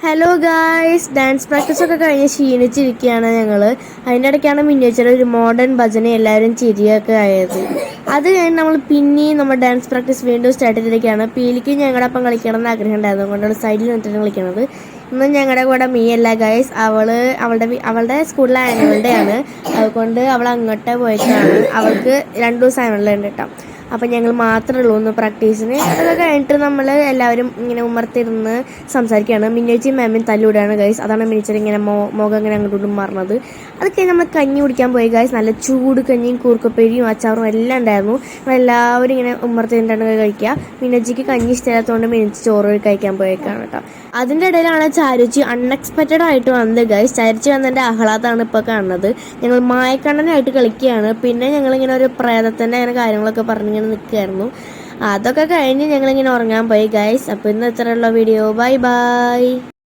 Hello guys, dance practice ഒക്കെ കഴിഞ്ഞ് ക്ഷീണിച്ചിരിക്കുകയാണ് ഞങ്ങൾ. അതിൻ്റെ ഇടയ്ക്കാണ് മിനിയേച്ചർ ഒരു മോഡേൺ ഭജന എല്ലാവരും ചിരിയൊക്കെ ആയത്. അത് കഴിഞ്ഞ് നമ്മൾ പിന്നെയും നമ്മുടെ ഡാൻസ് പ്രാക്ടീസ് വീണ്ടും സ്റ്റാർട്ട് ചെയ്തിരിക്കുകയാണ്. പീലിക്ക് ഞങ്ങളുടെ ഒപ്പം കളിക്കണം എന്ന് ആഗ്രഹം ഉണ്ടായിരുന്നു, അതുകൊണ്ടാണ് സൈഡിൽ നിന്നിട്ടാണ് കളിക്കുന്നത്. ഇന്ന് ഞങ്ങളുടെ കൂടെ മീ അല്ല ഗായ്സ്, അവളുടെ സ്കൂളിലെ ആനുവൽ ഡേ ആണ്, അതുകൊണ്ട് അവൾ അങ്ങോട്ടേ പോയിട്ടാണ്. അവൾക്ക് 2 ദിവസം ആനുവൽ ഡേ ഉണ്ട് കേട്ടോ. അപ്പം ഞങ്ങൾ മാത്രമേ ഉള്ളൂ ഒന്ന് പ്രാക്ടീസിന്. അതൊക്കെ കഴിഞ്ഞിട്ട് നമ്മൾ എല്ലാവരും ഇങ്ങനെ ഉമ്മർത്തിരുന്ന് സംസാരിക്കുകയാണ്. മിനിയേച്ചിയും മാമിയും തല്ലുവിടുകയാണ് ഗൈസ്. അതാണ് മിനിച്ചർ ഇങ്ങനെ മുഖം ഇങ്ങനെ അങ്ങോട്ടും മാറുന്നത്. അതൊക്കെ നമ്മൾ കഞ്ഞി കുടിക്കാൻ പോയി ഗൈസ്. നല്ല ചൂട് കഞ്ഞിയും കൂർക്കപ്പേരിയും അച്ചാറും എല്ലാം ഉണ്ടായിരുന്നു. നമ്മളെല്ലാവരും ഇങ്ങനെ ഉമ്മർത്തിരുന്നിട്ടാണ് കഴിക്കുക. മിനിയച്ചിക്ക് കഞ്ഞി ഇഷ്ടമില്ലാത്തതുകൊണ്ട് മിനിച്ച് ചോറ് കഴിക്കാൻ പോയേക്കാണ് കേട്ടോ. അതിൻ്റെ ഇടയിലാണ് ചാരുച്ചി അൺഎക്സ്പെക്റ്റഡ് ആയിട്ട് വന്നത് ഗൈസ്. ചാരുച്ചി വന്നതിൻ്റെ ആഹ്ലാദമാണ് ഇപ്പോൾ കാണുന്നത്. ഞങ്ങൾ മായക്കണ്ണനായിട്ട് കളിക്കുകയാണ്. പിന്നെ ഞങ്ങളിങ്ങനെ ഒരു പ്രേതത്തിൻ്റെ അങ്ങനെ കാര്യങ്ങളൊക്കെ പറഞ്ഞിങ്ങനെ നിൽക്കുകയായിരുന്നു. അതൊക്കെ കഴിഞ്ഞ് ഞങ്ങളിങ്ങനെ ഉറങ്ങാൻ പോയി ഗൈസ്. അപ്പോൾ ഇന്ന് ഇത്രയുള്ള വീഡിയോ. Bye bye.